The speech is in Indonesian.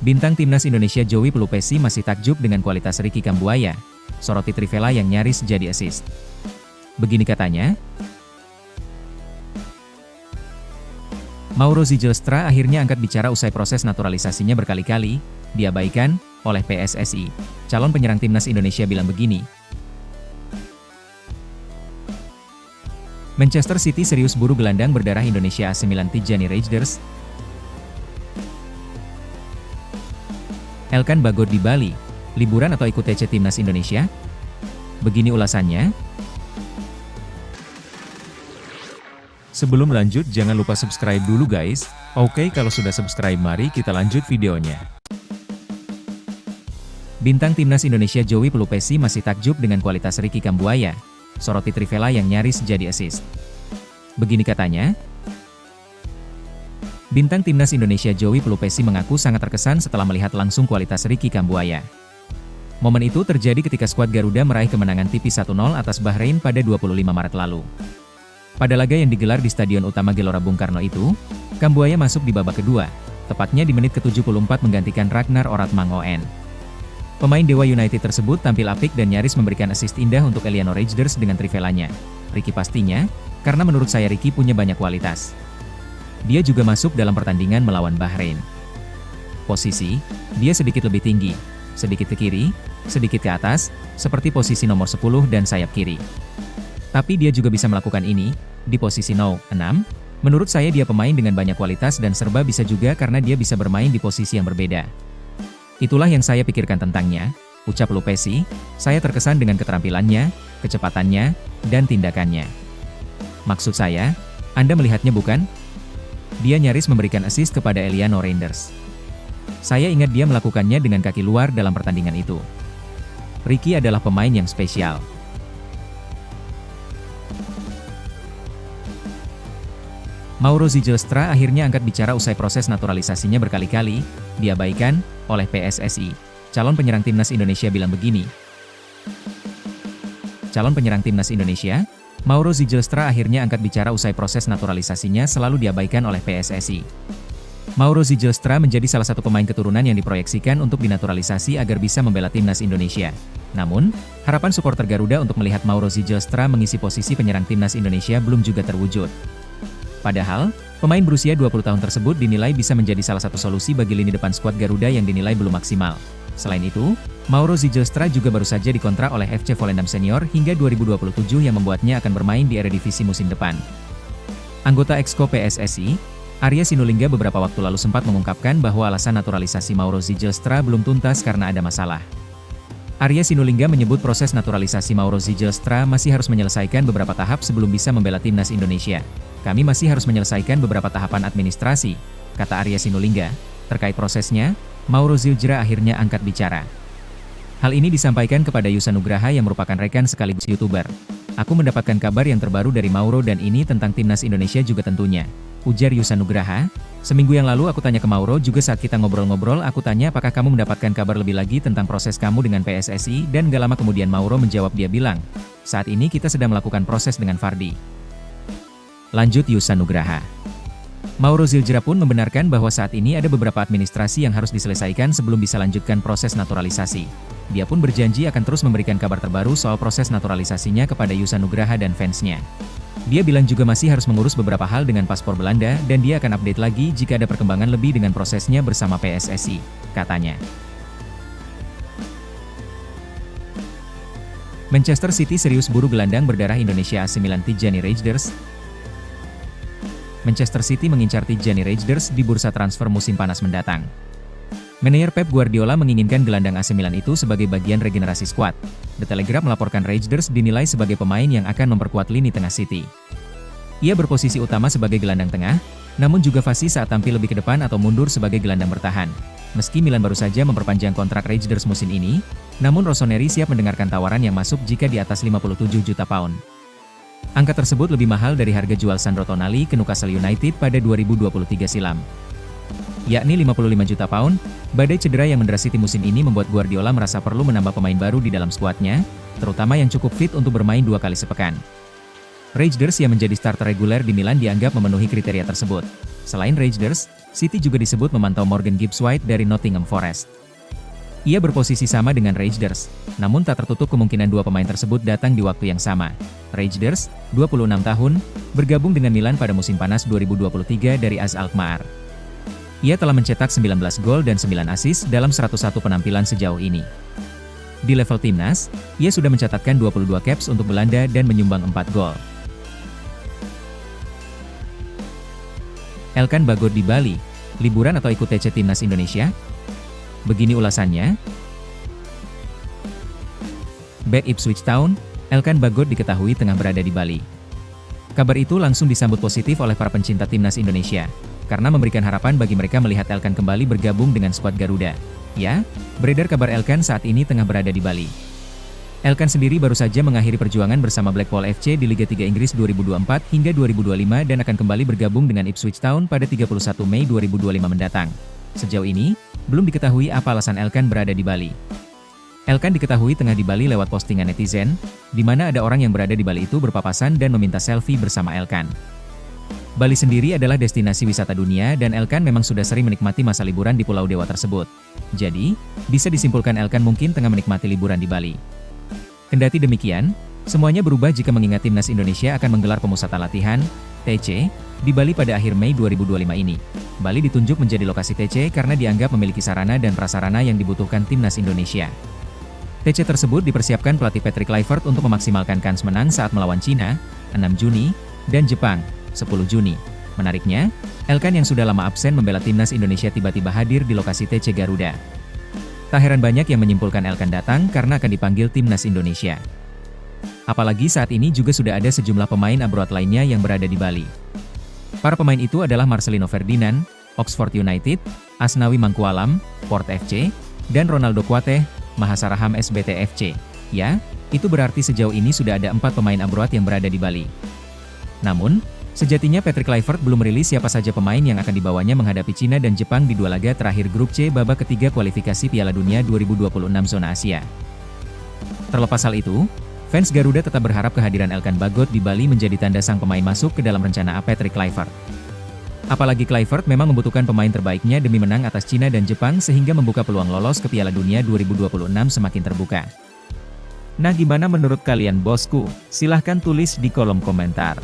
Bintang timnas Indonesia Joey Pelupesi masih takjub dengan kualitas Ricky Kambuaya, soroti Trivela yang nyaris jadi assist. Begini katanya, Mauro Zylstra akhirnya angkat bicara usai proses naturalisasinya berkali-kali diabaikan oleh PSSI. Calon penyerang timnas Indonesia bilang begini, Manchester City serius buru gelandang berdarah Indonesia AC Milan Tijjani Reijnders. Elkan Bagot di Bali, liburan atau ikut TC Timnas Indonesia? Begini ulasannya. Sebelum lanjut jangan lupa subscribe dulu guys. Oke, kalau sudah subscribe mari kita lanjut videonya. Bintang timnas Indonesia Joey Pelupesi masih takjub dengan kualitas Ricky Kambuaya, soroti Trivela yang nyaris jadi assist. Begini katanya, Bintang timnas Indonesia Joey Pelupesi mengaku sangat terkesan setelah melihat langsung kualitas Ricky Kambuaya. Momen itu terjadi ketika skuad Garuda meraih kemenangan tipis 1-0 atas Bahrain pada 25 Maret lalu. Pada laga yang digelar di Stadion Utama Gelora Bung Karno itu, Kambuaya masuk di babak kedua, tepatnya di menit ke-74 menggantikan Ragnar Oratmangoen. Pemain Dewa United tersebut tampil apik dan nyaris memberikan assist indah untuk Eliano Reijnders dengan Trivelanya. Ricky pastinya, karena menurut saya Ricky punya banyak kualitas. Dia juga masuk dalam pertandingan melawan Bahrain. Posisi, dia sedikit lebih tinggi, sedikit ke kiri, sedikit ke atas, seperti posisi nomor 10 dan sayap kiri. Tapi dia juga bisa melakukan ini, di posisi No. 6. Menurut saya dia pemain dengan banyak kualitas dan serba bisa juga karena dia bisa bermain di posisi yang berbeda. Itulah yang saya pikirkan tentangnya, ucap Pelupesi. Saya terkesan dengan keterampilannya, kecepatannya, dan tindakannya. Maksud saya, Anda melihatnya bukan? Dia nyaris memberikan assist kepada Eliano Reijnders. Saya ingat dia melakukannya dengan kaki luar dalam pertandingan itu. Ricky adalah pemain yang spesial. Mauro Zylstra akhirnya angkat bicara usai proses naturalisasinya berkali-kali diabaikan oleh PSSI. Calon penyerang timnas Indonesia bilang begini. Calon penyerang timnas Indonesia, Mauro Zylstra akhirnya angkat bicara usai proses naturalisasinya selalu diabaikan oleh PSSI. Mauro Zylstra menjadi salah satu pemain keturunan yang diproyeksikan untuk dinaturalisasi agar bisa membela timnas Indonesia. Namun, harapan supporter Garuda untuk melihat Mauro Zylstra mengisi posisi penyerang timnas Indonesia belum juga terwujud. Padahal, pemain berusia 20 tahun tersebut dinilai bisa menjadi salah satu solusi bagi lini depan skuad Garuda yang dinilai belum maksimal. Selain itu, Mauro Zylstra juga baru saja dikontrak oleh FC Volendam Senior hingga 2027 yang membuatnya akan bermain di Eredivisie musim depan. Anggota Exco PSSI, Arya Sinulinga beberapa waktu lalu sempat mengungkapkan bahwa alasan naturalisasi Mauro Zylstra belum tuntas karena ada masalah. Arya Sinulinga menyebut proses naturalisasi Mauro Zylstra masih harus menyelesaikan beberapa tahap sebelum bisa membela timnas Indonesia. Kami masih harus menyelesaikan beberapa tahapan administrasi, kata Arya Sinulinga. Terkait prosesnya, Mauro Zylstra akhirnya angkat bicara. Hal ini disampaikan kepada Yusa Nugraha yang merupakan rekan sekaligus YouTuber. Aku mendapatkan kabar yang terbaru dari Mauro dan ini tentang timnas Indonesia juga tentunya, ujar Yusa Nugraha. Seminggu yang lalu aku tanya ke Mauro juga saat kita ngobrol-ngobrol aku tanya apakah kamu mendapatkan kabar lebih lagi tentang proses kamu dengan PSSI dan gak lama kemudian Mauro menjawab dia bilang, saat ini kita sedang melakukan proses dengan Fardi. Lanjut Yusa Nugraha. Mauro Zylstra pun membenarkan bahwa saat ini ada beberapa administrasi yang harus diselesaikan sebelum bisa lanjutkan proses naturalisasi. Dia pun berjanji akan terus memberikan kabar terbaru soal proses naturalisasinya kepada Yusa Nugraha dan fansnya. Dia bilang juga masih harus mengurus beberapa hal dengan paspor Belanda dan dia akan update lagi jika ada perkembangan lebih dengan prosesnya bersama PSSI, katanya. Manchester City serius buru gelandang berdarah Indonesia AC Milan Tijjani Reijnders. Manchester City mengincar Tijjani Reijnders di bursa transfer musim panas mendatang. Manajer Pep Guardiola menginginkan gelandang AC Milan itu sebagai bagian regenerasi skuad. The Telegraph melaporkan Reijnders dinilai sebagai pemain yang akan memperkuat lini tengah City. Ia berposisi utama sebagai gelandang tengah, namun juga fasih saat tampil lebih ke depan atau mundur sebagai gelandang bertahan. Meski Milan baru saja memperpanjang kontrak Reijnders musim ini, namun Rossoneri siap mendengarkan tawaran yang masuk jika di atas 57 juta pound. Angka tersebut lebih mahal dari harga jual Sandro Tonali ke Newcastle United pada 2023 silam, yakni 55 juta pound. Badai cedera yang mendera City musim ini membuat Guardiola merasa perlu menambah pemain baru di dalam skuadnya, terutama yang cukup fit untuk bermain 2 kali sepekan. Reijnders yang menjadi starter reguler di Milan dianggap memenuhi kriteria tersebut. Selain Rangers, City juga disebut memantau Morgan Gibbs-White dari Nottingham Forest. Ia berposisi sama dengan Rangers, namun tak tertutup kemungkinan dua pemain tersebut datang di waktu yang sama. Rangers, 26 tahun, bergabung dengan Milan pada musim panas 2023 dari AZ Alkmaar. Ia telah mencetak 19 gol dan 9 assist dalam 101 penampilan sejauh ini. Di level timnas, ia sudah mencatatkan 22 caps untuk Belanda dan menyumbang 4 gol. Elkan Bagot di Bali, liburan atau ikut TC Timnas Indonesia? Begini ulasannya. Back Ipswich Town, Elkan Bagot diketahui tengah berada di Bali. Kabar itu langsung disambut positif oleh para pencinta Timnas Indonesia, karena memberikan harapan bagi mereka melihat Elkan kembali bergabung dengan skuad Garuda. Ya, beredar kabar Elkan saat ini tengah berada di Bali. Elkan sendiri baru saja mengakhiri perjuangan bersama Blackpool FC di Liga 3 Inggris 2024 hingga 2025 dan akan kembali bergabung dengan Ipswich Town pada 31 Mei 2025 mendatang. Sejauh ini, belum diketahui apa alasan Elkan berada di Bali. Elkan diketahui tengah di Bali lewat postingan netizen, di mana ada orang yang berada di Bali itu berpapasan dan meminta selfie bersama Elkan. Bali sendiri adalah destinasi wisata dunia dan Elkan memang sudah sering menikmati masa liburan di Pulau Dewa tersebut. Jadi, bisa disimpulkan Elkan mungkin tengah menikmati liburan di Bali. Kendati demikian, semuanya berubah jika mengingat Timnas Indonesia akan menggelar pemusatan latihan, TC, di Bali pada akhir Mei 2025 ini. Bali ditunjuk menjadi lokasi TC karena dianggap memiliki sarana dan prasarana yang dibutuhkan Timnas Indonesia. TC tersebut dipersiapkan pelatih Patrick Kluivert untuk memaksimalkan kans menang saat melawan Cina, 6 Juni, dan Jepang, 10 Juni. Menariknya, Elkan yang sudah lama absen membela Timnas Indonesia tiba-tiba hadir di lokasi TC Garuda. Tak heran banyak yang menyimpulkan Elkan datang karena akan dipanggil Timnas Indonesia. Apalagi saat ini juga sudah ada sejumlah pemain abroad lainnya yang berada di Bali. Para pemain itu adalah Marcelino Ferdinand, Oxford United, Asnawi Mangkualam, Port FC, dan Ronaldo Kuateh, Mahasaraham SBT FC. Ya, itu berarti sejauh ini sudah ada 4 pemain abroad yang berada di Bali. Namun, sejatinya Patrick Kluivert belum merilis siapa saja pemain yang akan dibawanya menghadapi Cina dan Jepang di 2 laga terakhir grup C babak ketiga kualifikasi Piala Dunia 2026 zona Asia. Terlepas hal itu, fans Garuda tetap berharap kehadiran Elkan Bagot di Bali menjadi tanda sang pemain masuk ke dalam rencana Patrick Kluivert. Apalagi Kluivert memang membutuhkan pemain terbaiknya demi menang atas Cina dan Jepang sehingga membuka peluang lolos ke Piala Dunia 2026 semakin terbuka. Nah, gimana menurut kalian bosku? Silahkan tulis di kolom komentar.